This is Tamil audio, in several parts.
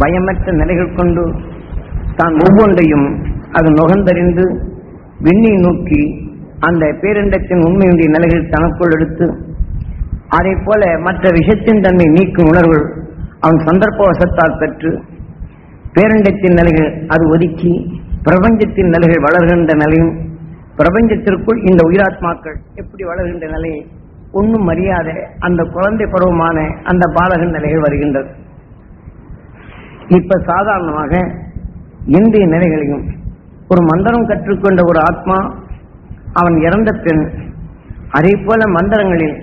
பயமற்ற நிலைகள் கொண்டு தான் ஒவ்வொன்றையும் அது நுகர்ந்தறிந்து விண்ணை நோக்கி அந்த பேரண்டத்தின் உண்மையுடைய நிலைகள் தனக்குள் எடுத்து அதே போல மற்ற விஷத்தின் தன்மை நீக்கும் உணர்வு அவன் சந்தர்ப்பவசத்தால் பெற்று பேரண்டத்தின் நிலைகள் அது ஒதுக்கி பிரபஞ்சத்தின் நிலைகள் வளர்கின்ற நிலையும் பிரபஞ்சத்திற்குள் இந்த உயிராத்மாக்கள் எப்படி வளர்கின்ற நிலையை ஒன்றும் அறியாத அந்த குழந்தை பருவமான அந்த பாலகன் நிலைகள் வருகின்றது. இப்ப சாதாரணமாக இந்திய நிலைகளையும் ஒரு மந்திரம் கற்றுக்கொண்ட ஒரு ஆத்மா அவன் இறந்த பின் அதே போல மந்திரங்களில்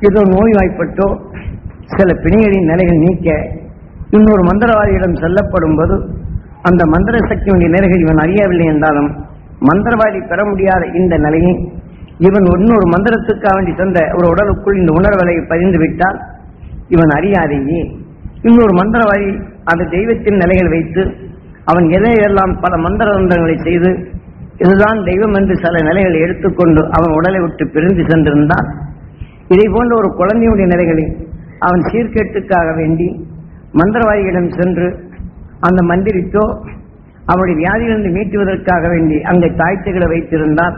ஏதோ நோய்வாய்ப்பட்டோ சில பிணிகளின் நிலைகள் நீக்க இன்னொரு மந்திரவாதியிடம் செல்லப்படும் போது அந்த மந்திர சக்தியுடைய நிலைகள் இவன் அறியவில்லை என்றாலும் மந்திரவாதி பெற முடியாத இந்த நிலையை இவன் இன்னொரு மந்திரத்துக்காக வேண்டி தந்த ஒரு உடலுக்குள் இந்த உணர்வலை பதிந்து விட்டால் இவன் அறியாதையே இன்னொரு மந்திரவாதி அந்த தெய்வத்தின் நிலைகள் வைத்து அவன் எதையெல்லாம் பல மந்திரங்களை செய்து இதுதான் தெய்வம் என்று சில நிலைகளை எடுத்துக்கொண்டு அவன் உடலை விட்டு பிரிந்து சென்றிருந்தான். இதை போன்ற ஒரு குழந்தையுடைய நிலைகளை அவன் சீர்கேட்டுக்காக வேண்டி மந்திரவாதியிடம் சென்று அந்த மந்திரித்தோ அவனுடைய வியாதியிலிருந்து மீட்டுவதற்காக வேண்டி அங்கே தாய்த்துகளை வைத்திருந்தால்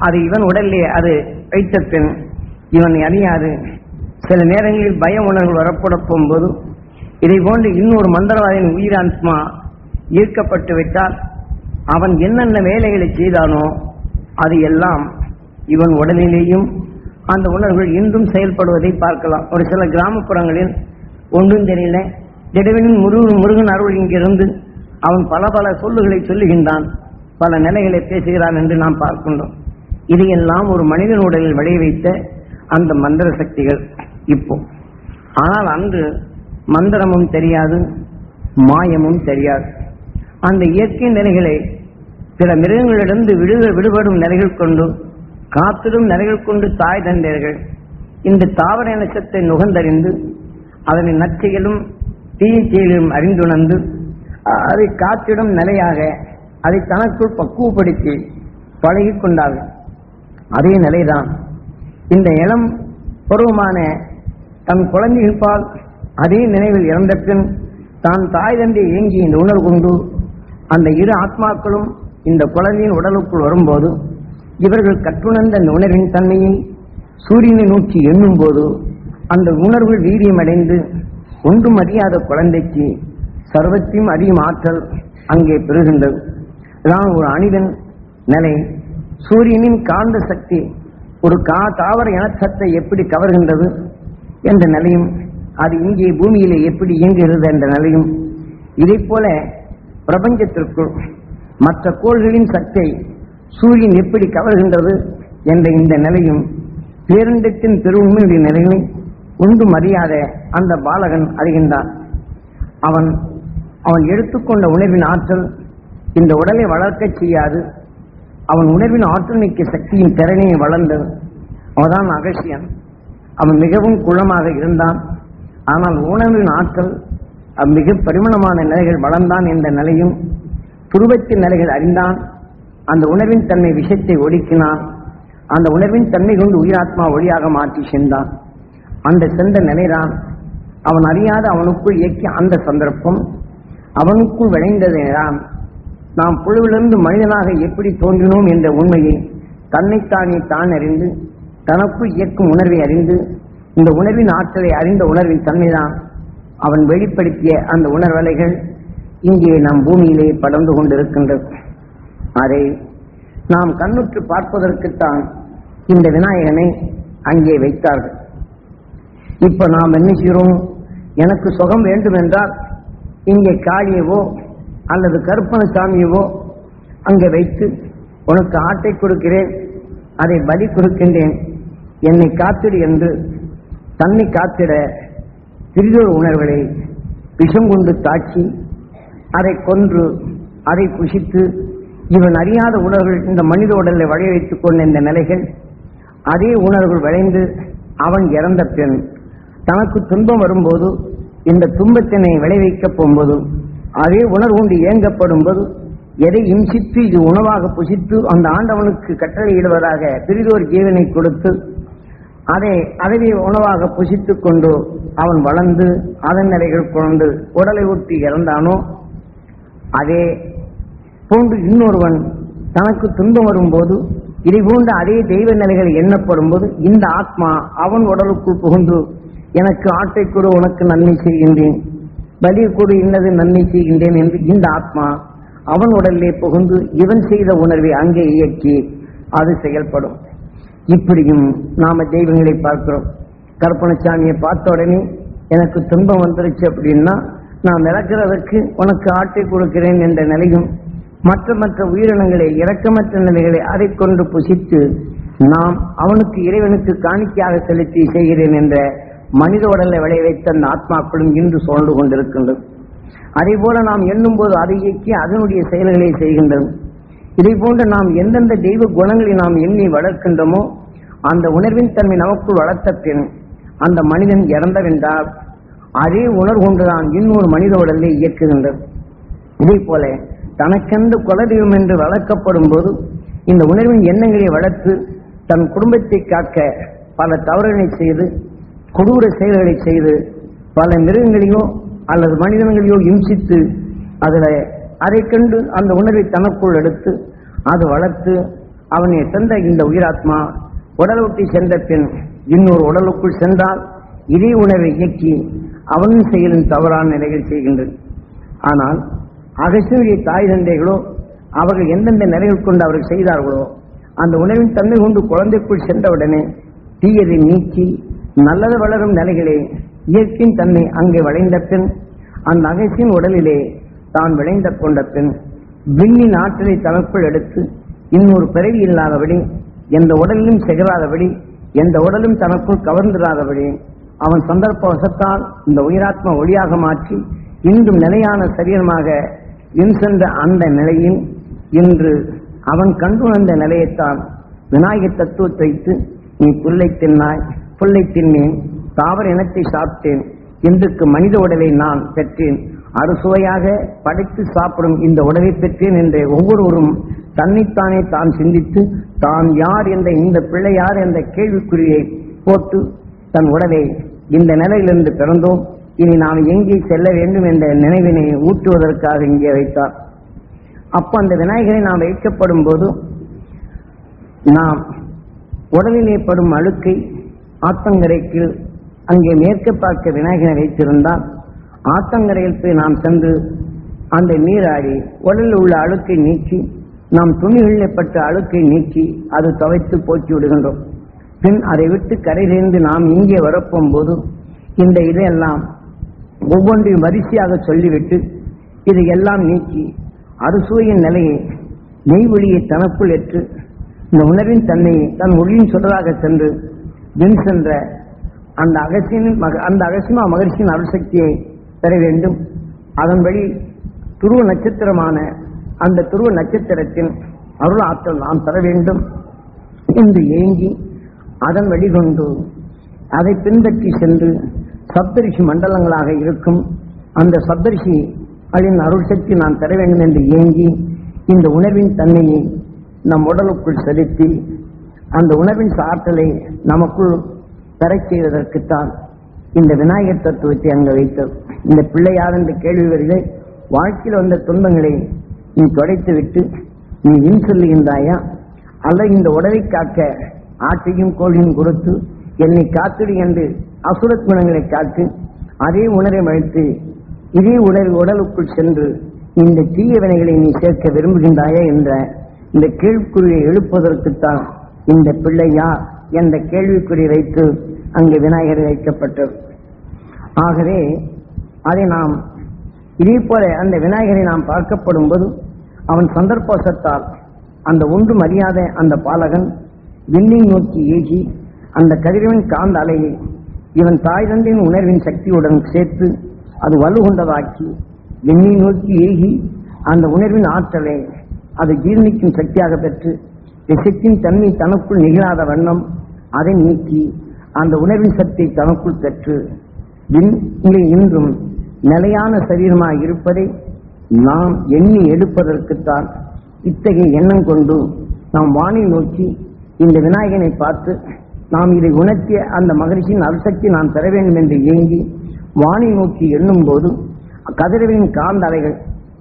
அது இவன் உடலிலே அது வைத்த பின் இவன் அறியாது சில நேரங்களில் பய உணர்வு வரப்பட போகும்போது இதை போன்று இன்னொரு மந்திரவாதியின் உயிராத்மா ஈர்க்கப்பட்டு விட்டால் அவன் என்னென்ன வேலைகளை செய்தானோ அது எல்லாம் இவன் உடலிலேயும் அந்த உணர்வுகள் இன்றும் செயல்படுவதை பார்க்கலாம். ஒரு சில கிராமப்புறங்களில் ஒன்றும் தெரியல திடீரென முருகன் அருள் இங்கிருந்து அவன் பல பல சொல்லுகளை சொல்லுகின்றான், பல நிலைகளை பேசுகிறான் என்று நாம் பார்க்கின்றோம். இதையெல்லாம் ஒரு மனிதன் உடலில் விளைய வைத்த அந்த மந்திர சக்திகள் இப்போ. ஆனால் அன்று மந்திரமும் தெரியாது, மாயமும் தெரியாது. அந்த இயற்கை நிலைகளை பிற மிருகங்களிலிருந்து விடுபடும் நிலைகள் கொண்டு காத்திடும் நிலைகள் கொண்டு தாய் தந்தையர்கள் இந்த தாவர இனச்சத்தை நுகர்ந்தறிந்து அதனை நச்சையிலும் தீயச்செயலும் அறிந்துணர்ந்து அதை காத்திடும் நிலையாக அதை தனக்குள் பக்குவப்படுத்தி பழகி கொண்டார்கள். அதே நிலைதான் இந்த இளம் பருவமான தன் குழந்தைகள் அதே நினைவில் இறந்த பின் தான் தாய் தந்தை இயங்கி இந்த உணர்வு கொண்டு அந்த இரு ஆத்மாக்களும் இந்த குழந்தையின் உடலுக்குள் வரும்போது இவர்கள் கற்றுணர்ந்த அந்த உணர்வின் தன்மையை சூரியனை நோக்கி எண்ணும் போது அந்த உணர்வு வீரியமடைந்து ஒன்றும் அறியாத குழந்தைக்கு சர்வத்தையும் அறியும் ஆற்றல் அங்கே பெறுகின்றது. தான் ஒரு அணிதன் நிலை. சூரியனின் காந்த சக்தி ஒரு தாவர இனச்சத்தை எப்படி கவர்கின்றது என்ற நிலையும் அது இங்கே பூமியிலே எப்படி இயங்குகிறது என்ற நிலையும் இதை போல பிரபஞ்சத்திற்குள் மற்ற கோள்களின் சக்தியை சூரியன் எப்படி கவர்கின்றது என்ற இந்த நிலையும் பேரண்டத்தின் பெருமையுடைய நிலையை ஒன்றும் அறியாத அந்த பாலகன் அறிகின்றான். அவன் எடுத்துக்கொண்ட உணர்வின் ஆற்றல் இந்த உடலை வளர்க்க செய்யாது. அவன் உணர்வின் ஆற்றல் மிக்க சக்தியின் திறனையை வளர்ந்தது. அவன்தான் அகசியன். அவன் மிகவும் குளமாக இருந்தான். ஆனால் உணர்வின் ஆற்றல் மிக பரிமாணமான நிலைகள் வளர்ந்தான் என்ற நிலையும் துருவத்தின் நிலைகள் அறிந்தான். அந்த உணர்வின் தன்மை விஷத்தை ஒடுக்கினான். அந்த உணர்வின் தன்மை கொண்டு உயிராத்மா ஒளியாக மாற்றி சென்றான். அந்த சென்ற நிலைதான் அவன் அறியாத அவனுக்குள் இயக்கிய அந்த சந்தர்ப்பம் அவனுக்குள் விளைந்ததுதான் நாம் புழுவிலிருந்து மனிதனாக எப்படி தோன்றினோம் என்ற உண்மையை தன்னைத்தானே தான் அறிந்து தனக்குள் இயக்கும் உணர்வை அறிந்து இந்த உணர்வின் ஆற்றலை அறிந்த உணர்வின் தன்மைதான் அவன் வெளிப்படுத்திய அந்த உணர்வலைகள் இங்கே நம் பூமியிலே படர்ந்து கொண்டிருக்கின்றது. அதை நாம் கண்ணுற்று பார்ப்பதற்குத்தான் இந்த விநாயகனை அங்கே வைத்தார்கள். இப்ப நாம் என்ன செய்கிறோம்? எனக்கு சுகம் வேண்டும் என்றால் இங்கே காளியவோ அல்லது கருப்பணசாமியவோ அங்கே வைத்து உனக்கு ஆட்டை கொடுக்கிறேன், அதை பலி கொடுக்கின்றேன், என்னை காத்திடு என்று தன்னை காத்திட சிறிதொரு உணர்வுகளை விஷம் கொண்டு தாக்கி அதை கொன்று அதை புசித்து இவன் அறியாத உணர்வுகள் இந்த மனித உடலை வழி வைத்துக் கொண்ட இந்த நிலைகள் அதே உணர்வுகள் விளைந்து அவன் இறந்த பின் தனக்கு துன்பம் வரும்போது இந்த துன்பத்தினை விளைவிக்கப் போகும்போது அதே உணர்வு கொண்டு இயங்கப்படும் போது எதை இம்சித்து இது உணவாக புசித்து அந்த ஆண்டவனுக்கு கட்டளையிடுவதாக பிரிதோர் ஜீவனை கொடுத்து அதை உணவாக புசித்துக் கொண்டு அவன் வளர்ந்து அதன் நிலைகள் கொண்டு உடலை ஒட்டி இறந்தானோ, அதே போன்று இன்னொருவன் தனக்கு துன்பம் வரும்போது இதை போன்ற அதே தெய்வ நிலைகள் எண்ணப்படும் போது இந்த ஆத்மா அவன் உடலுக்குள் புகுந்து எனக்கு ஆட்டை கொடு, உனக்கு நன்மை செய்கின்றேன், பலி கொடு, இன்னது நன்மை செய்கின்றேன் என்று இந்த ஆத்மா அவன் உடலிலே புகுந்து இவன் செய்த உணர்வை அங்கே இயக்கி அது செயல்படும். இப்படியும் நாம தெய்வங்களை பார்க்கிறோம். கருப்பணசாமியை பார்த்த உடனே எனக்கு துன்பம் வந்துருச்சு அப்படின்னா நான் இறக்கிறதற்கு உனக்கு ஆட்டை கொடுக்கிறேன் என்ற நிலையும், மற்ற மற்ற உயிரினங்களை இரக்கமற்ற நிலைகளை அதை கொண்டு புசித்து நாம் அவனுக்கு இறைவனுக்கு காணிக்கையாக செலுத்தி செய்கிறேன் என்ற மனித உடலை விளைவித்த அந்த ஆத்மாக்களும் இன்று சூழ்ந்து கொண்டிருக்கின்றது. அதே போல நாம் எண்ணும் போது அதை இயக்கி அதனுடைய செயல்களை செய்கின்றோம். இதை போன்று நாம் எந்தெந்த தெய்வ குணங்களை நாம் எண்ணி வளர்க்கின்றோமோ அந்த உணர்வின் தன்மை நமக்குள் வளர்த்த பின் அந்த மனிதன் இறந்தவென்றால் அதே உணர்வு கொண்டுதான் இன்னொரு மனித உடலை இயக்குகின்றது. இதே போல தனக்கென்று குலதெய்வம் என்று வளர்க்கப்படும் போது இந்த உணர்வின் எண்ணங்களை வளர்த்து தன் குடும்பத்தை காக்க பல தவறுகளை செய்து கொடூர செயல்களை செய்து பல மிருகங்களையோ அல்லது மனிதர்களையோ இம்சித்து அதை கண்டு அந்த உணர்வை தனக்குள் எடுத்து அது வளர்த்து அவனை சென்ற இந்த உயிராத்மா உடலொட்டி சென்ற பின் இன்னொரு உடலுக்குள் சென்றால் இதே உணர்வை இயக்கி அவனின் செயலின் தவறான நிலைகள் செய்கின்றது. ஆனால் அகசியனுடைய தாய் தந்தைகளோ அவர்கள் எந்தெந்த நிலைகள் கொண்டு அவர்கள் செய்தார்களோ அந்த உணர்வின் தன்மை கொண்டு குழந்தைக்குள் சென்றவுடனே தீயதை நீக்கி நல்லது வளரும் நிலைகளே இயற்கையின் தன்மை அங்கே விளைந்த பின் அந்த அகசியின் உடலிலே தான் விளைந்த கொண்ட பின் விண்ணின் ஆற்றலை தனக்குள் எடுத்து இன்னொரு பிறவி இல்லாதபடி எந்த உடலிலும் செகராதபடி எந்த உடலும் தனக்குள் கவர்ந்திராதபடி அவன் சந்தர்ப்பவசத்தால் இந்த உயிராத்மா ஒளியாக மாற்றி இன்றும் நிலையான சரீரமாக சென்ற அந்த நிலையில் இன்று அவன் கண்டுணர்ந்த நிலையைத்தான் விநாயகர் தத்துவத்தை வைத்து நீ புல்லை தின்னாய், புல்லை தின்னேன், தாவர இனத்தை சாப்பிட்டேன், இன்றுக்கு மனித உடலை நான் பெற்றேன், அறுசுவையாக படைத்து சாப்பிடும் இந்த உடலை பெற்றேன் என்ற ஒவ்வொருவரும் தன்னைத்தானே தான் சிந்தித்து தான் யார் என்ற இந்த பிள்ளை யார் என்ற கேள்விக்குறியை போட்டு தன் உடலை இந்த நிலையிலிருந்து பிறந்தோம், இனி நாம் எங்கே செல்ல வேண்டும் என்ற நினைவினை ஊட்டுவதற்காக இங்கே வைத்தார். அப்போ அந்த விநாயகரை நாம் வைக்கப்படும் போது நாம் உடலிலே படும் அழுக்கை ஆத்தங்கரைக்கு அங்கே மேற்க பார்க்க விநாயகரை வைத்திருந்தால் ஆத்தங்கரையில் போய் நாம் சென்று அந்த நீராடி உடலில் உள்ள அழுக்கை நீக்கி நாம் துணிகளில் பட்ட அழுக்கை நீக்கி அது துவைத்து போக்கி விடுகின்றோம். பின் அதை விட்டு கரையிலிருந்து நாம் இங்கே வரப்போகும்போது இந்த இதையெல்லாம் ஒவ்வொன்றையும் வரிசையாக சொல்லிவிட்டு இதையெல்லாம் நீக்கி அறுசுவையின் நிலையை நெய்வொழியை தனக்குள் ஏற்று இந்த உணர்வின் தன்மையை தன் ஒளியின் சொல்றதாக சென்று வின் சென்ற அந்த அகசியமா மகிழ்ச்சியின் அருள்சக்தியை பெற வேண்டும். அதன் வழி துருவ நட்சத்திரமான அந்த துருவ நட்சத்திரத்தின் அருள் ஆற்றல் நாம் பெற வேண்டும் என்று ஏங்கி அதன் வழிகொண்டு அதை பின்பற்றி சென்று சப்தரிஷி மண்டலங்களாக இருக்கும் அந்த சப்தரிஷி அழின் அருள் சக்தி நாம் பெற வேண்டும் என்று ஏங்கி இந்த உணர்வின் தன்மையை நம் உடலுக்குள் செலுத்தி அந்த உணர்வின் ஆற்றலை நமக்குள் பெறச் செய்வதற்குத்தான் இந்த விநாயகர் தத்துவத்தை அங்கு வைத்தோம். இந்த பிள்ளையார் என்ற கேள்வி வருகை வாழ்க்கையில் வந்த துன்பங்களை நீ தொடைத்து விட்டு நீ வின் சொல்லுகின்றாயா, அல்ல இந்த உடலை காக்க ஆட்டையும் கோழியும் கொடுத்து என்னை காத்துடு என்று அசுரத் குணங்களை காத்து அதே உணரை வைத்து இதே உடலுக்குள் சென்று இந்த தீய வினைகளை நீ சேர்க்க விரும்புகின்றாயா என்ற இந்த கேள்விக்குறியை எழுப்பதற்குத்தான் இந்த பிள்ளையா என்ற கேள்விக்குறி வைத்து அங்கே விநாயகர் வைக்கப்பட்டது. ஆகவே அதை நாம் இதே போல அந்த விநாயகரை நாம் பார்க்கப்படும் போது அவன் சந்தர்ப்பவசத்தால் அந்த ஒன்றும் அறியாத அந்த பாலகன் விண்ணை நோக்கி ஏகி அந்த கதிரவன் காந்த அலையை இவன் தாய் தந்தையின் உணர்வின் சக்தியுடன் சேர்த்து அது வலுகொண்டதாக்கி விண்ணை நோக்கி ஏகி அந்த உணர்வின் ஆற்றலை அது ஜீர்ணிக்கும் சக்தியாக பெற்று விஷத்தின் தன்மை தனக்குள் நிகழாத வண்ணம் அதை நீக்கி அந்த உணர்வின் சக்தியை தனக்குள் பெற்று இன்றும் நிலையான சரீரமாக இருப்பதை நாம் எண்ணி எடுப்பதற்குத்தான் இத்தகைய எண்ணம் கொண்டு நாம் வானை நோக்கி இந்த விநாயகனை பார்த்து நாம் இதை உணர்த்திய அந்த மகிழ்ச்சியின் அரிசக்தி நாம் பெற வேண்டும் என்று ஏங்கி வானை நோக்கி எண்ணும் போது கதிரவின் காந்த அலைகள்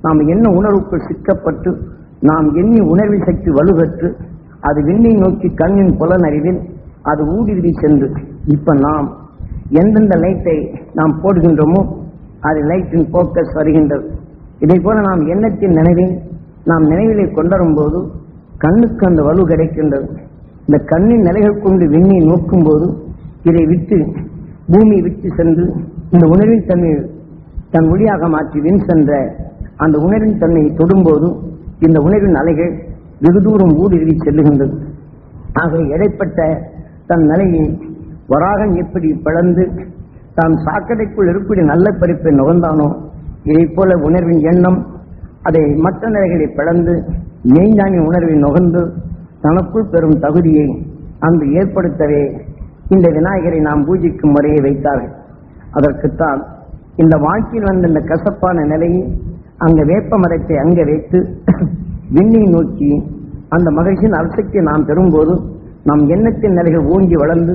நாம் என்ன உணர்வுக்குள் சிக்கப்பட்டு நாம் எண்ணி உணர்வின் சக்தி வலுப்பெற்று அது விண்ணை நோக்கி கண்ணின் புலனறிவில் அது ஊடுருவி சென்று இப்ப நாம் எந்தெந்த லைட்டை நாம் போடுகின்றோமோ அது லைட்டின் போக்கஸ் வருகின்றது. இதை போல நாம் எண்ணத்தின் நினைவை நாம் நினைவிலை கொண்டரும் போது கண்ணுக்கு அந்த வலு கிடைக்கின்றது. இந்த கண்ணின் நிலைகள் கொண்டு விண்ணை நோக்கும் போது இதை விட்டு பூமி விட்டு சென்று இந்த உணர்வின் தன்மை தன் ஒளியாக மாற்றி விண் சென்ற அந்த உணர்வின் தன்மையை தொடும்போது இந்த உணர்வின் அலைகள் வெகு தூரம் ஊடுருவி செல்லுகின்றது. ஆக இடைப்பட்ட தன் நிலையை வராகன் எப்படி பிளந்து தான் சாக்கடைக்குள் இருக்கக்கூடிய நல்ல பறிப்பை நுகர்ந்தானோ இதை போல உணர்வின் எண்ணம் அதை மற்ற நிலைகளை பிளந்து மெய்ஞானி உணர்வை நுகர்ந்து தனக்குள் பெறும் தகுதியை அங்கு ஏற்படுத்தவே இந்த விநாயகரை நாம் பூஜிக்கும் முறையை வைத்தார்கள். அதற்குத்தான் இந்த வாழ்க்கையில் வந்த இந்த கசப்பான நிலையை அங்க வேப்ப மரத்தை அங்க வைத்து விண்ணை நோக்கி அந்த மகிழ்ச்சியின் அரிசக்தியை நாம் பெறும்போது நம் எண்ணத்தின் நிலைகள் ஓங்கி வளர்ந்து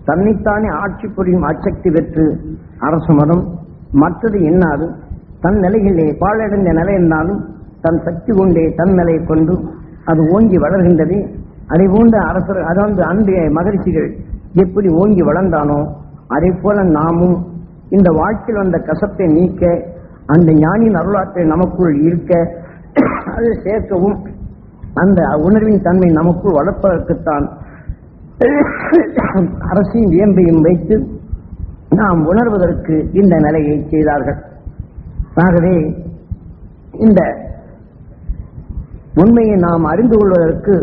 தன்னைத்தானே ஆட்சி புரியும் ஆட்சக்தி பெற்று அரசு மதம் மற்றது எண்ணாது தன் நிலைகளிலே பாழடைந்த நிலை என்றாலும் தன் சக்தி கொண்டே தன் நிலையை கொண்டு அது ஓங்கி வளர்கின்றது. அதை போன்ற அரசர் அதாவது அன்றைய மகிழ்ச்சிகள் எப்படி ஓங்கி வளர்ந்தானோ அதை போல நாமும் இந்த வாழ்க்கையில் வந்த கசப்பை நீக்க அந்த ஞானியின் அருளாற்றை நமக்குள் ஈர்க்க அதை சேர்க்கவும் அந்த உணர்வின் தன்மை நமக்குள் வளர்ப்பதற்குத்தான் அரசின் வியம்பையும் வைத்து நாம் உணர்வதற்கு இந்த நிலையை செய்தார்கள். ஆகவே இந்த உண்மையை நாம் அறிந்து கொள்வதற்கு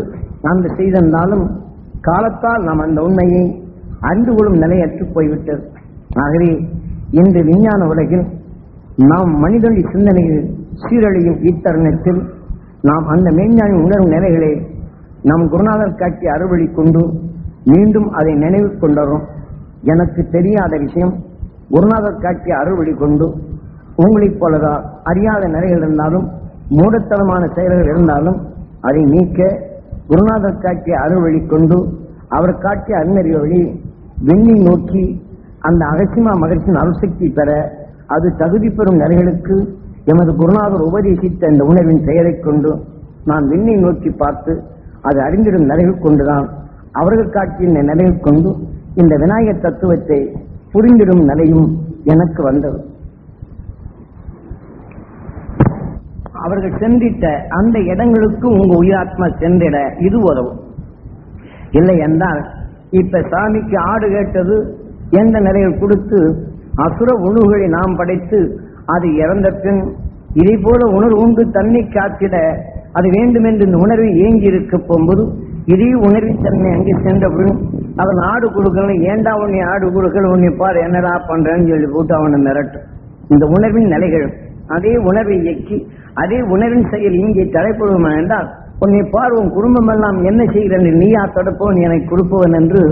அந்த செய்திருந்தாலும் காலத்தால் நாம் அந்த உண்மையை அறிந்து கொள்ளும் நிலையற்று போய்விட்டது. ஆகவே இன்று விஞ்ஞான உலகில் நாம் மனிதனுடைய சிந்தனையில் சீரழியும் இத்தருணத்தில் நாம் அந்த மெய்ஞானி உணர்வும் நிலைகளை நம் குருநாதர் காட்டிய அறுவழி கொண்டு மீண்டும் அதை நினைவு கொண்டரும். எனக்கு தெரியாத விஷயம் குருநாதர் காட்டிய அறுவழி கொண்டு உங்களைப் போலதான் அறியாத நிலைகள் இருந்தாலும் மூடத்தனமான செயல்கள் இருந்தாலும் அதை நீக்க குருநாதர் காட்டிய அறுவழி கொண்டு அவர் காட்டிய அறிஞர் வழி விண்ணை நோக்கி அந்த அகசிமா மகிழ்ச்சியின் அருசக்தி பெற அது தகுதி பெறும் நிலைகளுக்கு எமது குருநாதர் உபதேசித்த இந்த உணர்வின் செயலை கொண்டு நான் விண்ணை நோக்கி பார்த்து அது அறிந்திடும் நிலைகள் கொண்டுதான் அவர்கள் காட்டிய இந்த நிலைகள் கொண்டு இந்த விநாயகர் தத்துவத்தை புரிந்திடும் நிலையும் எனக்கு வந்தது. அவர்கள் சென்றிட்ட அந்த இடங்களுக்கு உங்க உயிராத்மா சென்றிட இது உதவும். இல்லை என்றால் இப்ப சாமிக்கு ஆடு கேட்டது எந்த நிலையில் கொடுத்து அசுர உணவுகளை நாம் படைத்து அது இறந்த பின் இதை போல உணர்வு உண்டு தன்னை காத்திட அது வேண்டும் என்று இந்த உணர்வை ஏங்கி இருக்க போகும்போது இதே உணர்வின் தன்மை அங்கே சென்றவுடன் அவன் ஆடு கொடுக்கல ஏண்டா உன்னை ஆடு கொடுக்கல உன்னை பாரு என்னடா பண்றேன்னு சொல்லி போட்டு அவனை மிரட்டும். இந்த உணர்வின் நிலைகள் அதே உணர்வை இயக்கி அதே உணர்வின் செயல் இங்கே தலைப்படுமா என்றால் உன்னை பார் உன் குடும்பம் எல்லாம் என்ன செய்கிறேன் நீயா தடுப்பவன் எனக்கு கொடுப்பவன் என்று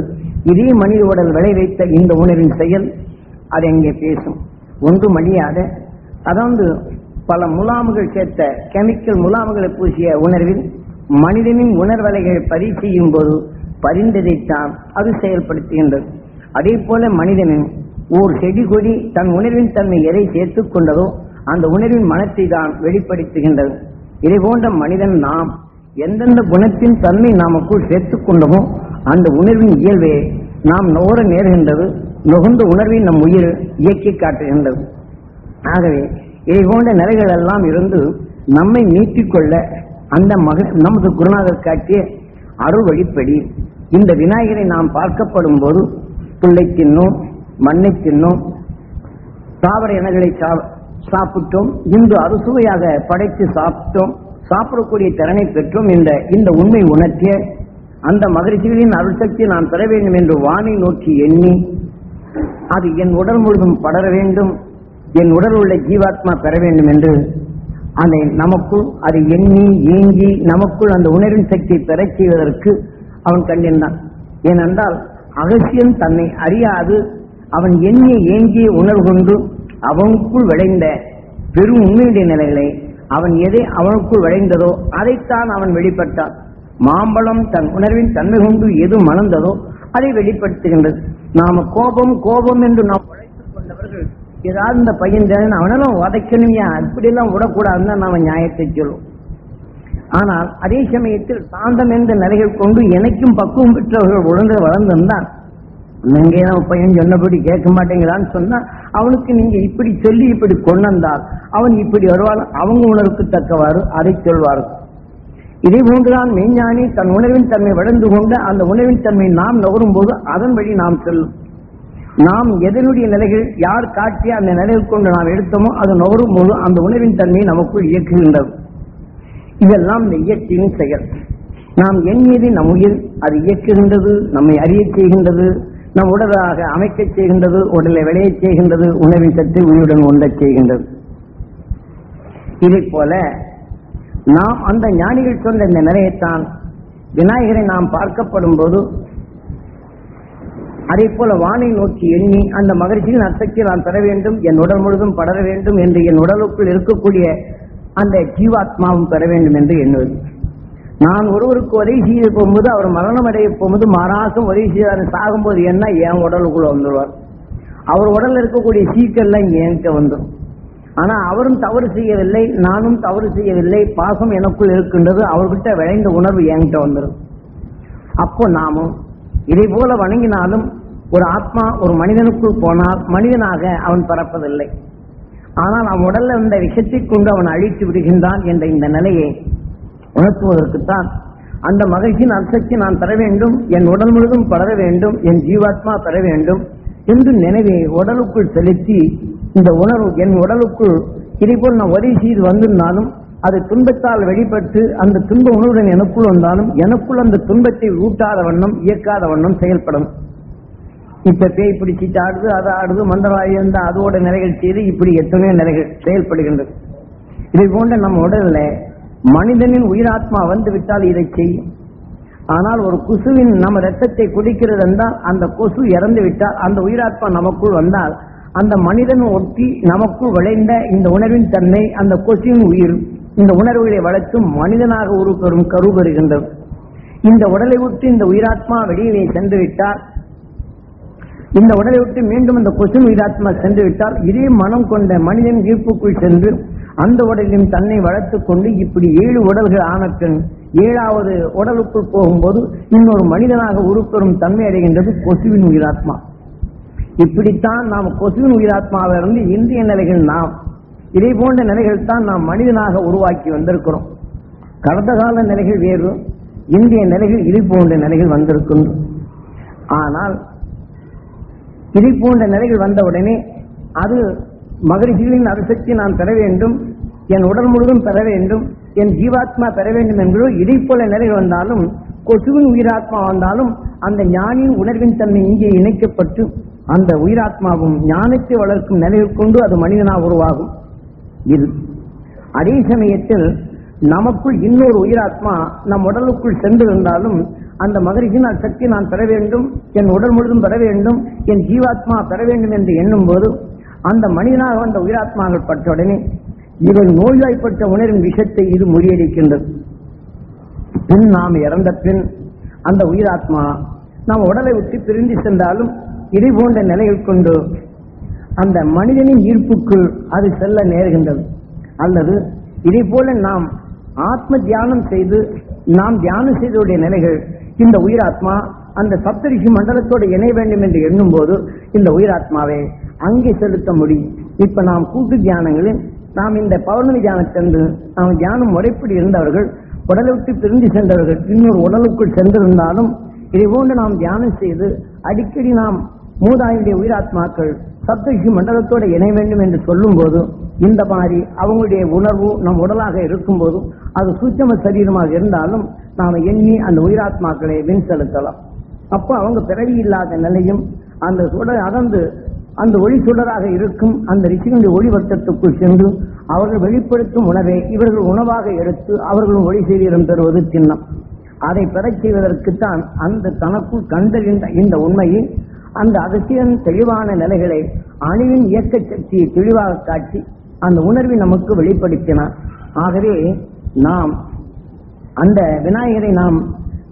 இதே மனித உடல் விளை வைத்த இந்த உணர்வின் செயல் அது எங்கே பேசும். ஒன்று மணியாத அதாவது பல முலாமுகள் சேர்த்த கெமிக்கல் முலாமுகளை பூசிய உணர்வில் மனிதனின் உணர்வலைகளை பதிவு செய்யும் போது பரிந்ததைத்தான் அது செயல்படுத்துகின்றது. அதே போல மனிதனின் ஓர் செடி கொடி தன் உணர்வின் தன்மை எதை சேர்த்துக் கொண்டதோ அந்த உணர்வின் மனத்தை தான் வெளிப்படுத்துகின்றது. இதை போன்ற மனிதன் நாம் எந்தெந்த குணத்தின் தன்மை நாமக்குள் சேர்த்துக் கொண்டோமோ அந்த உணர்வின் இயல்பே நாம் நோர நேருகின்றது. நுகர்ந்த உணர்வை நம் உயிர் இயக்கி காட்டுகின்றது. ஆகவே இதை போன்ற நிலைகள் எல்லாம் இருந்து நம்மை நீட்டிக்கொள்ள அந்த நமது குருநாதர் காட்டிய அருள் வழிப்படி இந்த விநாயகரை நாம் பார்க்கப்படும் போது புல்லை தின்னோம், மண்ணை தின்னோம், தாவர இனங்களை சாப்பிட்டோம், இன்று அறுசுவையாக படைத்து சாப்பிட்டோம், சாப்பிடக்கூடிய திறனை பெற்றோம். இந்த உண்மை உணர்த்திய அந்த மகிழ்ச்சிகளின் அருள் சக்தியை நாம் பெற வேண்டும் என்று வானை நோக்கி எண்ணி அது என் உடல் முழுதும் படர வேண்டும், என் உடல் உள்ள ஜீவாத்மா பெற வேண்டும் என்று அதை நமக்குள் அதை எண்ணி ஏங்கி நமக்குள் அந்த உணர்வின் சக்தியை பெறச் செய்வதற்கு அவன் கண்டிருந்தான். ஏனென்றால் அகசியன் தன்னை அறியாது அவன் எண்ணிய ஏங்கிய உணர்வு கொண்டு அவனுக்குள் விளைந்த பெரும் உண்மையுடைய நிலைகளை அவன் எதை அவனுக்குள் விளைந்ததோ அதைத்தான் அவன் வெளிப்பட்டான். மாம்பழம் தன் உணர்வின் தன்மை கொண்டு எது மணந்ததோ அதை வெளிப்படுத்துகின்றது. நாம கோபம் கோபம் என்று நாம் உழைத்துக் கொண்டவர்கள் ஏதாவது இந்த பையன் அவனெல்லாம் உதைக்கணுமையா, இப்படியெல்லாம் விடக்கூடாதுன்னு நாம நியாயத்தை சொல்லுவோம். ஆனால் அதே சமயத்தில் சாந்தம் என்ற நிலைகள் கொண்டு எனக்கும் பக்குவம் பெற்றவர்கள் உணர்ந்து வளர்ந்திருந்தான், நீங்க பையன் சொன்னபடி கேட்க மாட்டேங்கிறான்னு சொன்னா அவனுக்கு நீங்க இப்படி சொல்லி இப்படி கொண்டால் அவன் இப்படி வருவான், அவங்க உணர்வுக்கு தக்கவாறு அதை சொல்வார்கள். இதே போன்றுதான் மெய்ஞானி தன் உணர்வின் தன்மை வளர்ந்து கொண்டு அந்த உணர்வின் தன்மை நாம் நுகரும் போது அதன் வழி நாம் செல்லும். நாம் எதனுடைய நிலைகள் யார் காட்டிய அந்த நிலைகள் கொண்டு நாம் எடுத்தோமோ அது நுகரும் போது அந்த உணர்வின் தன்மை நமக்குள் இயக்குகின்றது. இதெல்லாம் இந்த இயற்கையின் செயல். நாம் எண்ணியது நம் உயிர் அது இயக்குகின்றது, நம்மை அறிய செய்கின்றது, நம் உடலாக அமைக்க செய்கின்றது, உடலை விளைய செய்கின்றது, உணவின் சத்தை உயிருடன் ஒன்றச் செய்கின்றது. இதை போல நாம் அந்த ஞானிகள் சொன்ன இந்த நிலையத்தான் விநாயகரை நாம் பார்க்கப்படும் போது அதே போல வானை நோக்கி எண்ணி அந்த மகிழ்ச்சியின் அர்த்தத்தை நான் பெற வேண்டும், என் உடல் முழுதும் படர வேண்டும் என்று என் உடலுக்குள் இருக்கக்கூடிய அந்த ஜீவாத்மாவும் பெற வேண்டும் என்று எண்ணுவது. நான் ஒருவருக்கு உதவி செய்ய போகும்போது அவர் மரணம் அடைய போகும்போது மாறாசம் உதவி செய்ய சாகும்போது என்ன என் உடலுக்குள்ள வந்துடுவார். அவர் உடல்ல இருக்கக்கூடிய சீக்கெல்லாம் என்கிட்ட வந்துடும். ஆனா அவரும் தவறு செய்யவில்லை, நானும் தவறு செய்யவில்லை, பாசம் எனக்குள் இருக்கின்றது, அவர்கிட்ட விளைந்த உணர்வு என்கிட்ட வந்துடும். அப்போ நாமும் இதை போல வணங்கினாலும் ஒரு ஆத்மா ஒரு மனிதனுக்குள் போனால் மனிதனாக அவன் பறப்பதில்லை. ஆனால் அவன் உடல்ல இருந்த விஷத்தை கொண்டு அவன் அழித்து விடுகின்றான் என்ற இந்த நிலையை உணர்த்துவதற்குத்தான் அந்த மகிழ்ச்சியின் அர்த்தத்தை நான் பெற வேண்டும், என் உடல் முழுதும் படர வேண்டும், என் ஜீவாத்மா பெற வேண்டும் என்று நினைவை உடலுக்குள் செலுத்தி இந்த உணர்வு என் உடலுக்குள் இதேபோல் நான் உதவி செய்து வந்திருந்தாலும் அது துன்பத்தால் வெளிப்பட்டு அந்த துன்ப உணர்வுடன் எனக்குள் வந்தாலும் எனக்குள் அந்த துன்பத்தை ஊட்டாத வண்ணம் இயக்காத வண்ணம் செயல்படும். இப்ப பேய் பிடிச்சிட்டு ஆடுது, அதை ஆடுது, மந்திரவாதி இருந்தா அதோட நிலைகள் செய்து இப்படி எத்தனையோ நிலைகள் செயல்படுகின்றது. இதை போன்ற நம்ம உடல்ல மனிதனின் உயிராத்மா வந்து விட்டால் இதை செய்யும். ஆனால் ஒரு கொசுவின் நம்ம ரத்தத்தை குடிக்கிறது என்றால் அந்த கொசு இறந்து விட்டால் அந்த உயிராத்மா நமக்குள் வந்தால் அந்த மனிதன் ஒட்டி நமக்குள் விளைந்த இந்த உணர்வின் தன்மை அந்த கொசுவின் உயிர் இந்த உணர்வுகளை வளர்த்து மனிதனாக உருப்பெறும் கரு பெறுகின்றது. இந்த உடலை விட்டு இந்த உயிராத்மா வெளியிலே சென்று விட்டால், இந்த உடலை விட்டு மீண்டும் இந்த கொசுவின் உயிராத்மா சென்று விட்டால் இதே மனம் கொண்ட மனிதன் ஈர்ப்புக்குள் சென்று அந்த உடலின் தன்னை வளர்த்துக் கொண்டு இப்படி 7 உடல்கள் ஆனப்பின் 7வது உடலுக்குள் போகும்போது இன்னொரு மனிதனாக உருப்பெறும் தன்மை அடைகின்றது கொசுவின் உயிராத்மா. இப்படித்தான் நாம் கொசுவின் உயிராத்மாவிலிருந்து இந்திய நிலைகள் நாம் இதே போன்ற நிலைகள் தான் நாம் மனிதனாக உருவாக்கி வந்திருக்கிறோம். கடந்த கால நிலைகள் வேறு, இந்திய நிலைகள் இது போன்ற நிலைகள் வந்திருக்கின்றோம். ஆனால் இதை போன்ற நிலைகள் வந்தவுடனே அது மகிழ்ச்சிகளின் அரிசக்தி நான் பெற வேண்டும், என் உடல் முழுவதும் பெற வேண்டும், என் ஜீவாத்மா பெற வேண்டும் என்பதோ இதை போல நிலைகள் வந்தாலும் கொசுவின் உயிராத்மா வந்தாலும் அந்த ஞானியின் உணர்வின் தன்மை இங்கே இணைக்கப்பட்டு அந்த உயிராத்மாவும் ஞானத்தை வளர்க்கும் நிலையில் கொண்டு அது மனிதனாக உருவாகும். இது அதே சமயத்தில் நமக்குள் இன்னொரு உயிராத்மா நம் உடலுக்குள் சென்றிருந்தாலும் அந்த மகிழ்ச்சியின் சக்தி நான் பெற வேண்டும், என் உடல் முழுதும் பெற வேண்டும், என் ஜீவாத்மா பெற வேண்டும் என்று எண்ணும் போது அந்த மனிதனாக வந்த உயிராத்மாக்கள் பட்ட உடனே இவன் நோய்வாய்ப்பட்ட உணர்வின் விஷத்தை இது முறியடிக்கின்றது. பின் நாம் இறந்த பின் அந்த உயிராத்மா நாம் உடலை விட்டு பிரிந்து சென்றாலும் இதை போன்ற நிலைகள் கொண்டு அந்த மனிதனின் ஈர்ப்புக்குள் அது செல்ல நேர்கின்றது. அல்லது இதை போல நாம் ஆத்ம தியானம் செய்து நாம் தியானம் செய்தவுடைய நிலைகள் இந்த உயிராத்மா அந்த சப்தரிஷி மண்டலத்தோடு இணைய வேண்டும் என்று எண்ணும் போது இந்த உயிராத்மாவை அங்கே செலுத்த முடியும். இப்ப நாம் கூட்டு தியானங்களில் நாம் இந்த பௌர்ணமி தியானத்தன்று நாம் தியானம் முறைப்படி இருந்தவர்கள் உடலை விட்டு பிரிந்து சென்றவர்கள் இன்னொரு உடலுக்குள் சென்றிருந்தாலும் இதை போன்று நாம் தியானம் செய்து அடிக்கடி நாம் மூதாயினுடைய உயிராத்மாக்கள் சப்தரிஷி மண்டலத்தோடு இணைய வேண்டும் என்று சொல்லும் போது இந்த மாதிரி அவங்களுடைய உணர்வு நம் உடலாக இருக்கும் போதும் அது சூட்சம சரீரமாக இருந்தாலும் நாம் எண்ணி அந்த உயிராத்மாக்களை வின் செலுத்தலாம். அப்போ அவங்க பிறவி இல்லாத நிலையும் அந்த சுடர் அகர்ந்து அந்த ஒளி சுடராக இருக்கும் அந்த ரிஷிகளுடைய ஒளி வட்டத்துக்குள் சென்று அவர்கள் வெளிப்படுத்தும் உணவை இவர்கள் உணவாக எடுத்து அவர்களும் ஒளி சரீரம் பெறுவது சின்னம். அதை பெறச் செய்வதற்குத்தான் அந்த தனக்குள் கண்டறிந்த இந்த உண்மையை அந்த அதிசயம் தெளிவான நிலைகளை அணுவின் இயக்க சக்தியை தெளிவாக காட்டி அந்த உணர்வை நமக்கு வெளிப்படுத்தினார். ஆகவே நாம் அந்த விநாயகரை நாம்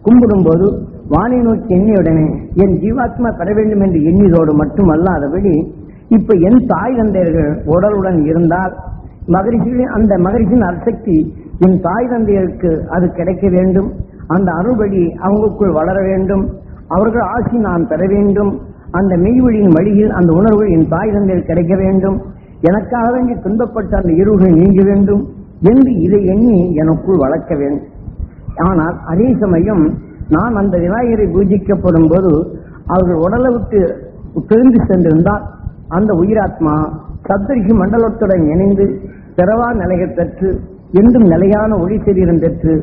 கும்பிடும் போது வானை நோக்கி எண்ணியுடனே என் ஜீவாத்மா பெற வேண்டும் என்று எண்ணியதோடு மட்டுமல்லாதபடி இப்ப என் தாய் தந்தையர்கள் உடலுடன் இருந்தால் அந்த மகரிஷின் அசக்தி என் தாய் தந்தையருக்கு அது கிடைக்க வேண்டும், அந்த அருள்வழி அவங்களுக்குள் வளர வேண்டும், அவர்கள் ஆசி நான் பெற வேண்டும், அந்த மெய்வழியின் வழியில் அந்த உணர்வு என் தாய் தந்தையர் கிடைக்க வேண்டும், எனக்காக வேண்டி துன்பப்பட்ட அந்த இருள்கள் நீங்க வேண்டும் என்று இதை எண்ணி எனக்குள் வளர்க்க வேண்டும். ஆனால் அதே சமயம் நான் அந்த விநாயகரை பூஜிக்கப்படும் போது அவர்கள் உடலை விட்டு பிரிந்து சென்றிருந்தால் அந்த உயிராத்மா சப்தரிஷி மண்டலத்துடன் இணைந்து பிறவா நிலைகள் பெற்று என்றும் நிலையான ஒளி சரீரம் பெற்று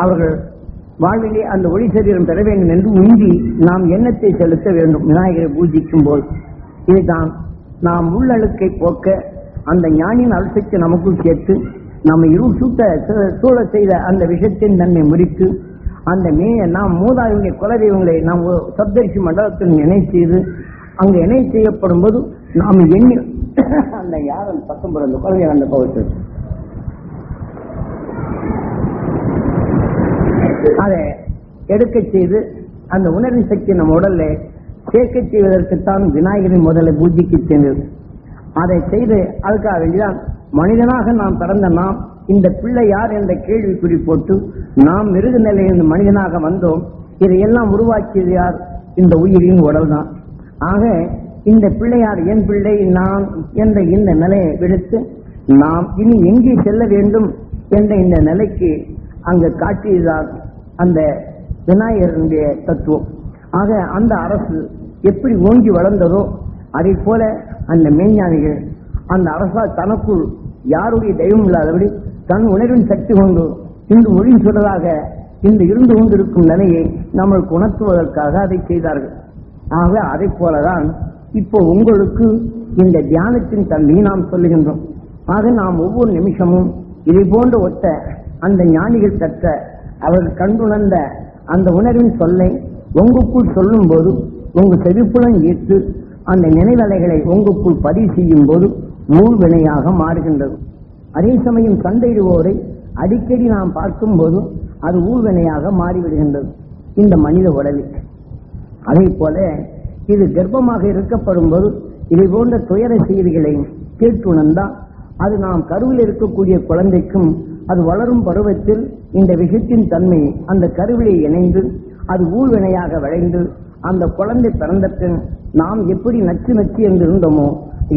அவர்கள் வாழ்விலே அந்த ஒளி சரீரம் பெற வேண்டும் என்று உந்தி நாம் எண்ணத்தை செலுத்த வேண்டும். விநாயகரை பூஜிக்கும் போது இதுதான் நாம் உள்ளழுக்கை போக்க அந்த ஞானியின் அலசைக்கு நமக்குள் சேர்த்து நம்ம இருள் சூழ செய்த அந்த விஷயத்தின் தன்மை முறித்து அந்த நாம் மூதாதையுடைய குலதெய்வங்களை நாம் சப்தரிஷி மண்டலத்தில் இணை செய்து அங்கு இணை செய்யப்படும் போது நாம் எண்ணி அந்த யாரும் பக்கம் பிறந்த குழந்தை அந்த பகுத்து அதை எடுக்க செய்து அந்த உணர்வின் சக்தி நம்ம உடல்ல சேர்க்க செய்வதற்குத்தான் விநாயகரின் முதல்ல பூஜைக்கு சென்றது. அதை செய்து அதுக்காக வேண்டிதான் மனிதனாக நாம் பிறந்த நாம் இந்த பிள்ளை யார் என்ற கேள்விக்குறி போட்டு நாம் மிருக நிலையில் மனிதனாக வந்தோம். இதையெல்லாம் உருவாக்கியது யார்? இந்த உயிரின் உடல் தான். ஆக இந்த பிள்ளையார் என் பிள்ளை நான் என்ற இந்த நிலையை விடுத்து நாம் இனி எங்கே செல்ல வேண்டும் என்ற இந்த நிலைக்கு அங்கு காட்டியதுதான் அந்த விநாயகருடைய தத்துவம். ஆக அந்த அரசு எப்படி ஓங்கி வளர்ந்ததோ அதை போல அந்த மெய்ஞானிகள் அந்த அரசால் தனக்குள் யாருடைய தெய்வம் இல்லாதபடி தன் உணர்வின் சக்தி கொண்டு இன்று மொழி சொல்வதாக இன்று இருந்து கொண்டிருக்கும் நிலையை நம்மளுக்கு உணர்த்துவதற்காக அதை செய்தார்கள். ஆக அதை போலதான் இப்போ உங்களுக்கு இந்த தியானத்தின் தன்மையை நாம் சொல்லுகின்றோம். ஆக நாம் ஒவ்வொரு நிமிஷமும் இதை போன்ற ஒத்த அந்த ஞானிகள் கற்ற அவர்கள் கண்டுணர்ந்த அந்த உணர்வின் சொல்லை உங்களுக்குள் சொல்லும் போது உங்கள் செவிப்புலன் ஈர்த்து அந்த நினைவலைகளை உங்களுக்குள் பதிவு செய்யும் போது ஊழ்வினையாக மாறுகின்றது. அதே சமயம் சண்டையிடுவோரை அடிக்கடி நாம் பார்க்கும் போது அது ஊழ்வினையாக மாறிவிடுகின்றது இந்த மனித உடலில். அதே போல இது கர்ப்பமாக இருக்கப்படும் போது இதை போன்ற துயர செய்திகளை கேட்டுணர்ந்தால் அது நாம் கருவில் இருக்கக்கூடிய குழந்தைக்கும் அது வளரும் பருவத்தில் இந்த விஷயத்தின் தன்மை அந்த கருவிலை இணைந்து அது ஊழ்வினையாக விளைந்து அந்த குழந்தை பிறந்த பின் நாம் எப்படி நச்சு நச்சு என்று இருந்தோமோ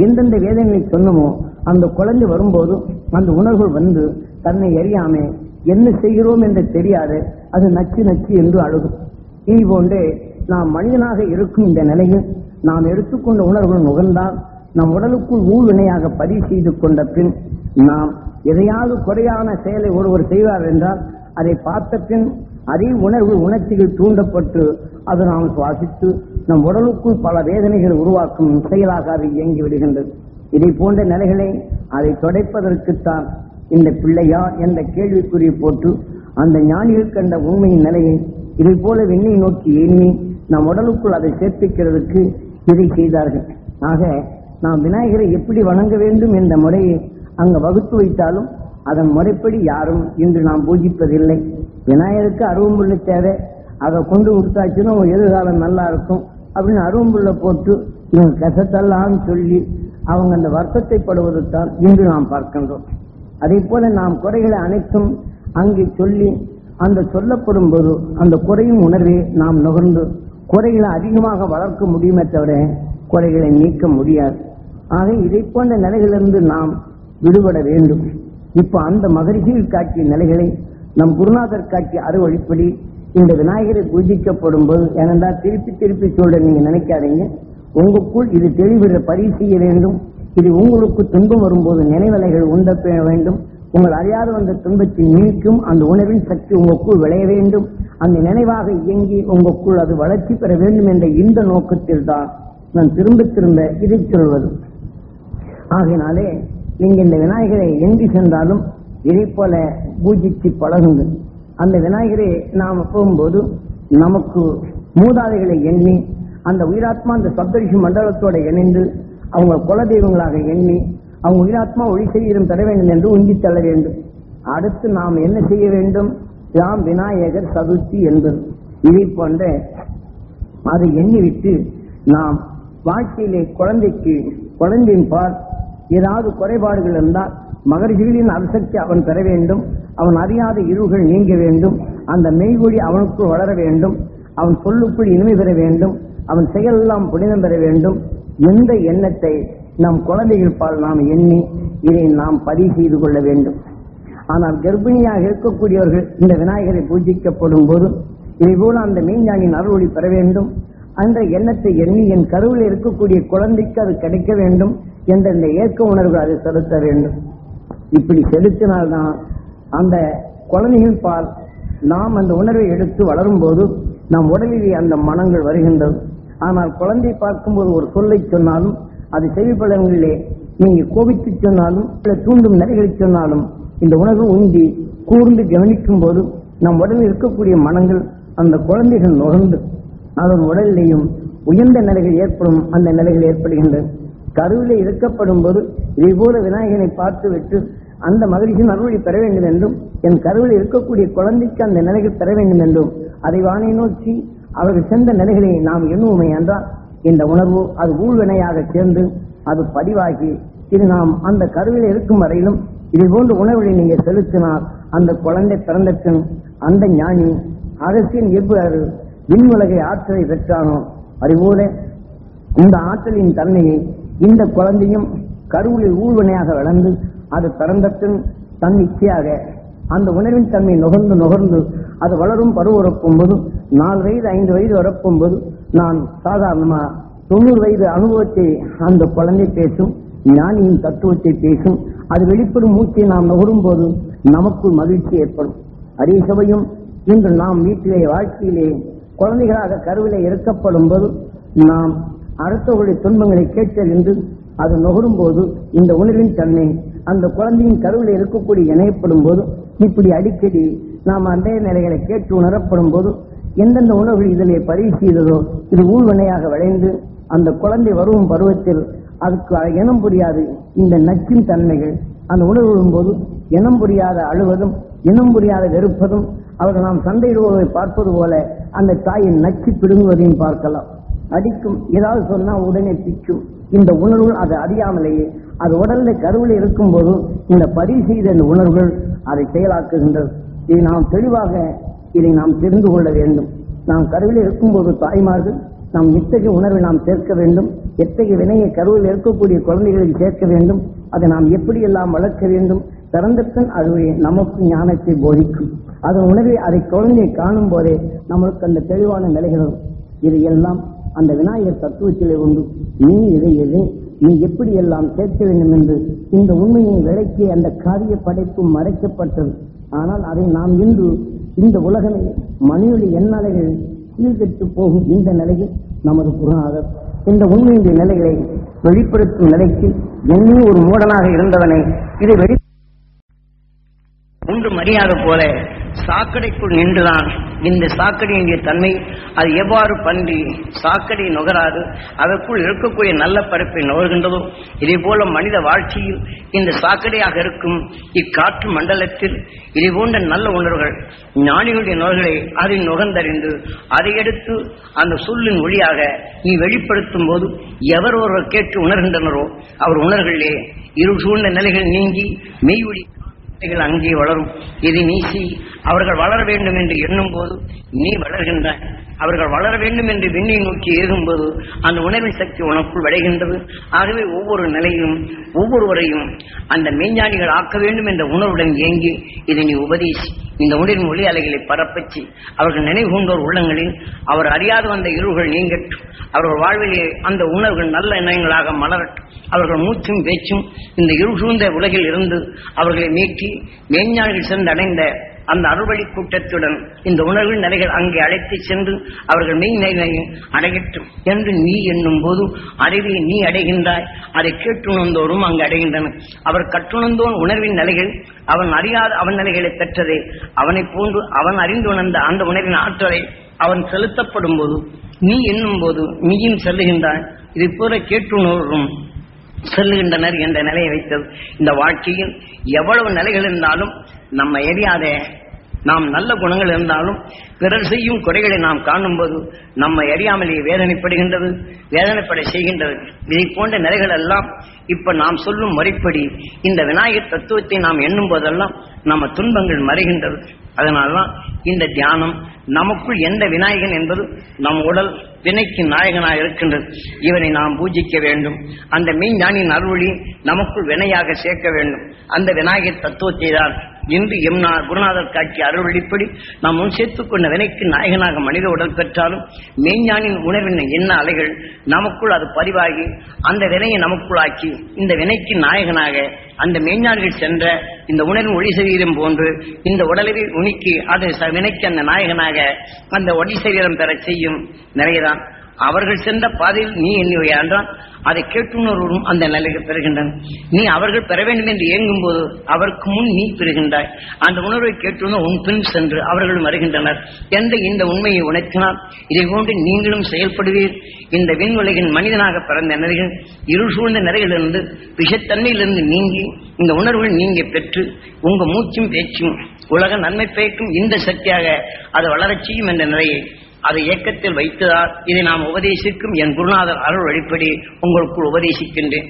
எந்தெந்த வேதனைகளை சொன்னோமோ அந்த குழந்தை வரும்போது அந்த உணர்வுகள் வந்து தன்னை அறியாமே என்ன செய்கிறோம் என்று தெரியாது அது நச்சு நச்சு என்று அழுகும். இது போன்றே நாம் மனிதனாக இருக்கும் இந்த நிலையில் நாம் எடுத்துக்கொண்ட உணர்வுகள் நுகர்ந்தால் நம் உடலுக்குள் ஊழ்வினையாக பதிவு செய்து கொண்ட பின் நாம் எதையாவது குறையான செயலை ஒருவர் செய்வார் என்றால் அதை பார்த்த பின் அதே உணர்ச்சிகள் தூண்டப்பட்டு அது நாம் சுவாசித்து நம் உடலுக்குள் பல வேதனைகள் உருவாக்கும் செயலாக அது இயங்கி விடுகின்றது. இதை போன்ற நிலைகளை அதை தொடைப்பதற்குத்தான் இந்த பிள்ளையா என்ற கேள்விக்குறி போட்டு அந்த ஞானிகள் கண்ட உண்மையின் நிலையை இதை போல விண்ணை நோக்கி எண்ணி நம் உடலுக்குள் அதை சேர்ப்பிக்கிறதுக்கு இதை செய்தார்கள். ஆக நாம் விநாயகரை எப்படி வணங்க வேண்டும் என்ற முறையை அங்கு வகுத்து வைத்தாலும் அதன் முறைப்படி யாரும் இன்று நாம் பூஜிப்பதில்லை. விநாயகருக்கு அருவம்புள்ள தேவை, அதை கொண்டு கொடுத்தாச்சுன்னா எதிர்காலம் நல்லா இருக்கும் அப்படின்னு அருவம்புள்ள போட்டு இவங்க கசத்தல்லான்னு சொல்லி அவங்க அந்த வருத்தத்தை படுவதைத்தான் இன்று நாம் பார்க்கின்றோம். அதே போல நாம் குறைகளை அனைத்தும் அங்கே சொல்லி அந்த சொல்லப்படும் போது அந்த குறையும் உணர்வை நாம் நுகர்ந்து குறைகளை அதிகமாக வளர்க்க முடியுமே தவிர குறைகளை நீக்க முடியாது. ஆக இதை போன்ற நிலைகளிலிருந்து நாம் விடுபட வேண்டும். இப்ப அந்த மகரிஷியில் காட்டிய நிலைகளை நம் குருநாதர் காட்டிய அறுவழிப்படி இந்த விநாயகரை பூஜிக்கப்படும் போது ஏனென்றால் திருப்பி திருப்பி சொல்ற நீங்க நினைக்காதீங்க, உங்களுக்குள் இது தெளிவுற பதிவு செய்ய வேண்டும். இது உங்களுக்கு துன்பம் வரும்போது நினைவலைகள் உண்ட வேண்டும். உங்கள் அறியாத வந்த துன்பத்தை நீக்கும் அந்த உணர்வின் சக்தி உங்களுக்குள் விளைய வேண்டும். அந்த நினைவாக இயங்கி உங்களுக்குள் அது வளர்ச்சி பெற வேண்டும் என்ற இந்த நோக்கத்தில் தான் நான் திரும்ப திரும்ப இதை சொல்வது. ஆகையினாலே நீங்க இந்த விநாயகரை எங்கு சென்றாலும் இதை போல பூஜித்து பழகுங்கள். அந்த விநாயகரை நாம் போகும்போது நமக்கு மூதாதைகளை எண்ணி அந்த உயிராத்மா அந்த சப்தரிஷி மண்டலத்தோட இணைந்து அவங்க குலதெய்வங்களாக எண்ணி அவங்க உயிராத்மா ஒளி சரீரம் பெற வேண்டும் என்று உந்தி தள்ள வேண்டும். அடுத்து நாம் என்ன செய்ய வேண்டும்? யாம் விநாயகர் சதுர்த்தி என்பது இதை போன்ற அதை எண்ணிவிட்டு நாம் வாழ்க்கையிலே குழந்தையின் பால் ஏதாவது குறைபாடுகள் இருந்தால் மகர்ஷிகளின் அரிசக்தி அவன் பெற வேண்டும், அவன் அறியாத இருள்கள் நீங்க வேண்டும், அந்த மெய்வொழி அவனுக்குள் வளர வேண்டும், அவன் சொல்லுக்குள் இனிமை பெற வேண்டும், அவன் செயலெல்லாம் புனிதம் பெற வேண்டும். எந்த எண்ணத்தை நம் குழந்தைகள் பால் நாம் எண்ணி இதை நாம் பதிவு செய்து கொள்ள வேண்டும். ஆனால் கர்ப்பிணியாக இருக்கக்கூடியவர்கள் இந்த விநாயகரை பூஜிக்கப்படும் போது இதைபோல அந்த மெய்ஞானின் அருளொளி பெற வேண்டும் என்ற எண்ணத்தை எண்ணி என் கருவில் இருக்கக்கூடிய குழந்தைக்கு அது கிடைக்க வேண்டும் என்ற இந்த ஏற்க உணர்வு அதை செலுத்த வேண்டும். இப்படி செலுத்தினால்தான் அந்த குழந்தைகள் பால் நாம் அந்த உணர்வை எடுத்து வளரும் போது நம் உடலிலே அந்த மனங்கள் வருகின்றது. ஆனால் குழந்தை பார்க்கும்போது ஒரு சொல்லை சொன்னாலும் அது செவிப்படங்களிலே நீங்க கோபித்து சொன்னாலும் தூண்டும் நிலைகளை சொன்னாலும் இந்த உணர்வு உந்தி கூர்ந்து கவனிக்கும் போது நம் உடலில் இருக்கக்கூடிய மனங்கள் அந்த குழந்தைகள் நுகர்ந்து அதன் உடலிலேயும் உயர்ந்த நிலைகள் ஏற்படும். அந்த நிலைகள் ஏற்படுகின்றது. கருவிலே இருக்கப்படும் போது இதை போல விநாயகனை பார்த்து விட்டு அந்த மகிழ்ச்சியின் அருளை பெற வேண்டும் என்றும் என் கருவில் இருக்கக்கூடிய குழந்தைக்கு அந்த நிலைகள் பெற வேண்டும் என்றும் அதை வானை நோக்கி அவர்கள் சென்ற நிலைகளை நாம் எண்ணுவோமே என்றால் இந்த உணர்வு அது ஊழ்வினையாக சேர்ந்து அது பதிவாகி இது நாம் அந்த கருவில் இருக்கும் வரையிலும் இதை போன்ற உணர்வுகளை நீங்கள் செலுத்தினால் அந்த குழந்தை பிறந்தபின் அந்த ஞானி அகசியன் எவ்வாறு விண்ணுலகை ஆற்றலை பெற்றானோ அதுபோல இந்த ஆற்றலின் தன்மையை இந்த குழந்தையும் கருவிலில் ஊழ்வினையாக வளர்ந்து அது பிறந்தபின் தன் இச்சையாக அந்த உணர்வின் தன்மை நுகர்ந்து அது வளரும் பருவரப்பும் போது 4 வயது 5 வயது வரப்பும் போது நான் சாதாரணமா 90 வயது அனுபவத்தை அந்த குழந்தை பேசும், ஞானியின் தத்துவத்தை பேசும். அது வெளிப்படும் மூச்சை நாம் நுகரும் போது நமக்குள் மகிழ்ச்சி ஏற்படும். அதே சமயம் இன்று நாம் வீட்டிலே வாழ்க்கையிலே குழந்தைகளாக கருவிலே இருக்கப்படும் போது நாம் அடுத்தவர்களுடைய துன்பங்களை கேட்டறிந்து அது நுகரும் போது இந்த உணர்வின் தன்மை அந்த குழந்தையின் கருவிலே இருக்கக்கூடிய இணையப்படும் போது இப்படி அடிக்கடி நாம் அந்த நிலைகளை கேட்டு உணரப்படும் போது எந்தெந்த உணர்வுகள் இதிலே பதிவு செய்ததோ இது ஊழ்வினையாக விளைந்து அந்த குழந்தை வரும் பருவத்தில் அதுக்கு இனம் புரியாது இந்த நச்சின் தன்மைகள் அந்த உணர்வு போது இனம் புரியாத அழுவதும் இனம் புரியாத வெறுப்பதும் அவர்கள் நாம் சண்டையிடுவதை பார்ப்பது போல அந்த தாயின் நச்சு பிடுங்குவதையும் பார்க்கலாம். அடிக்கும் ஏதாவது சொன்னா உடனே பிச்சும் இந்த உணர்வு அது அறியாமலேயே அது உடல்ல கருவில் இருக்கும் போது இந்த பதிவு செய்த இந்த உணர்வுகள் அதை செயலாக்குகின்றது. இதை நாம் தெளிவாக இதை நாம் தெரிந்து கொள்ள வேண்டும். நாம் கருவில் இருக்கும்போது தாய்மார்கள் நாம் எத்தகைய உணர்வை நாம் சேர்க்க வேண்டும், எத்தகைய வினையை கருவில் இருக்கக்கூடிய குழந்தைகளில் சேர்க்க வேண்டும், அதை நாம் எப்படியெல்லாம் வளர்க்க வேண்டும். பிறந்தபின் அது நமக்கு ஞானத்தை போதிக்கும். அதன் உணர்வை அதை குழந்தையை காணும் போதே நம்மளுக்கு அந்த தெளிவான நிலைகளும் இது எல்லாம் அந்த விநாயகர் தத்துவத்திலே உண்டு. நீ இதை நீ எப்படியெல்லாம் சேர்க்க வேண்டும் என்று இந்த உண்மையை விளக்கி அந்த காரிய படைப்பு மறைக்கப்பட்டது. ஆனால் அதை நாம் இன்று இந்த உலகமே மனிதனுடைய எண்ணலைகள் கீழ்கெட்டு போகும் இந்த நிலையில் நமது குருநாதர் இந்த உண்மையுடைய நிலைகளை வெளிப்படுத்தும் நிலைக்கு என்னே ஒரு மூடனாக இருந்தவனை இதை வெளி ஒன்று மரியாத போல சாக்கடைக்குள் நின்றுதான் இந்த சாக்கடையினுடைய தன்மை அது எவ்வாறு பன்றி சாக்கடை நுகராது அதற்குள் இருக்கக்கூடிய நல்ல பரப்பை நுகர்கின்றதோ இதே போல மனித வாழ்க்கையில் இந்த சாக்கடையாக இருக்கும் இக்காற்று மண்டலத்தில் இதே போன்ற நல்ல உணர்வுகள் ஞானிகளுடைய நோய்களை அதை நுகர்ந்தறிந்து அதை எடுத்து அந்த சொல்லின் ஒளியாக நீ வெளிப்படுத்தும் போது எவர் ஒருவர் கேட்டு உணர்கின்றனரோ அவர் உணர்வுகளிலே இருள் சூழ்ந்த நிலைகள் நீங்கி மெய் ஒளி அங்கே வளரும். இதை நீசி அவர்கள் வளர வேண்டும் என்று எண்ணும் போது நீ வளர்கின்றாய். அவர்கள் வளர வேண்டும் என்று விண்ணை நோக்கி ஏகும்போது அந்த உணர்வின் சக்தி உனக்குள் விளைகின்றது. ஆகவே ஒவ்வொரு நிலையும் ஒவ்வொருவரையும் அந்த மெய்ஞானிகள் ஆக்க வேண்டும் என்ற உணர்வுடன் இயங்கி இதை நீ உபதேசி இந்த உணர்வின் ஒளி அலைகளை பரப்பச்சி அவர்கள் நினைவு கொண்டோர் உள்ளங்களில் அவர் அறியாத வந்த இருள்கள் நீங்கட்டும். அவர்கள் வாழ்விலே அந்த உணர்வுகள் நல்ல எண்ணங்களாக மலரட்டும். அவர்கள் மூச்சும் பேச்சும் இந்த இருள் சூழ்ந்த உலகில் இருந்து அவர்களை மீட்டி மெய்ஞானிகள் சென்று அடைந்த அந்த அறுவழி கூட்டத்துடன் இந்த உணர்வின் நிலைகள் அங்கே அழைத்து சென்று அவர்கள் மெய் நிலையை அடையட்டும் என்று நீ எண்ணும் போது அறிவை நீ அடைகின்றாய். அதை கேட்டுணர்ந்தோரும் அங்கு அடைகின்றனர். அவர் கற்றுணர்ந்தோன் உணர்வின் நிலைகள் அவன் அறியாத அவன் நிலைகளை பெற்றதே அவனை போன்று அவன் அறிந்து உணர்ந்த அந்த உணர்வின் ஆற்றலை அவன் செலுத்தப்படும் போது நீ எண்ணும் போது நீயும் செல்லுகின்றாய். இதை போல கேட்டுணர்வும் செல்லுகின்றனர் என்ற நிலையை வைத்தது. இந்த வாழ்க்கையில் எவ்வளவு நிலைகள் இருந்தாலும் நம்ம எரியாத நாம் நல்ல குணங்கள் இருந்தாலும் பிறர் செய்யும் குறைகளை நாம் காணும்போது நம்மை அறியாமலேயே வேதனைப்படுகின்றது, வேதனைப்பட செய்கின்றது. இதை போன்ற நிலைகள் எல்லாம் இப்ப நாம் சொல்லும் முறைப்படி இந்த விநாயகர் தத்துவத்தை நாம் எண்ணும் போதெல்லாம் நம்ம துன்பங்கள் மறைகின்றது. அதனால்தான் இந்த தியானம் நமக்குள் எந்த விநாயகன் என்பது நம் உடல் வினைக்கு நாயகனாக இருக்கின்றது. இவனை நாம் பூஜிக்க வேண்டும். அந்த மெய்ஞானின் அருளி நமக்குள் வினையாக சேர்க்க வேண்டும். அந்த விநாயகர் தத்துவத்தை தான் இன்று குருநாதர் காட்சிய அருள்வழிப்படி நாம் முன் சேர்த்துக் கொண்ட வினைக்கு நாயகனாக மனித உடல் பெற்றாலும் மெய்ஞானின் உணர்வின் என்ன அலைகள் நமக்குள் அது பதிவாகி அந்த வினையை நமக்குள் ஆக்கி இந்த வினைக்கு நாயகனாக அந்த மெய்ஞானிகள் சென்ற இந்த உணர்வின் ஒளி சரீரம் போன்று இந்த உடலை உணிக்கி அது வினைக்கு அந்த நாயகனாக அந்த ஒளி சரீரம் பெற செய்யும் நிலைதான். அவர்கள் சென்ற பாதையில் நீ எண்ணிவையா என்றால் அதை கேட்டுணர்வும் அந்த நிலையை பெறுகின்றன. நீ அவர்கள் பெற வேண்டும் என்று இயங்கும் போது அவருக்கு முன் நீ பெறுகின்றாய். அந்த உணர்வை கேட்டுணர் உன் பின் சென்று அவர்களும் வருகின்றனர் என்ற இந்த உண்மையை உணர்த்தினால் இதை போன்று நீங்களும் செயல்படுவீர். இந்த விண்ணுலகின் மனிதனாக பிறந்த நிலைகள் இருள் சூழ்ந்த நிலையிலிருந்து விஷத்தன்மையிலிருந்து நீங்கி இந்த உணர்வுகள் நீங்க பெற்று உங்க மூச்சும் பேச்சும் உலக நன்மை பயக்கும் இந்த சக்தியாக அது வளரச் செய்யும் என்ற நிலையை அதை இயக்கத்தில் வைத்ததால் இதை நாம் உபதேசிக்கும் என் குருநாதர் அருள் வழிப்படி உங்களுக்குள் உபதேசிக்கின்றேன்.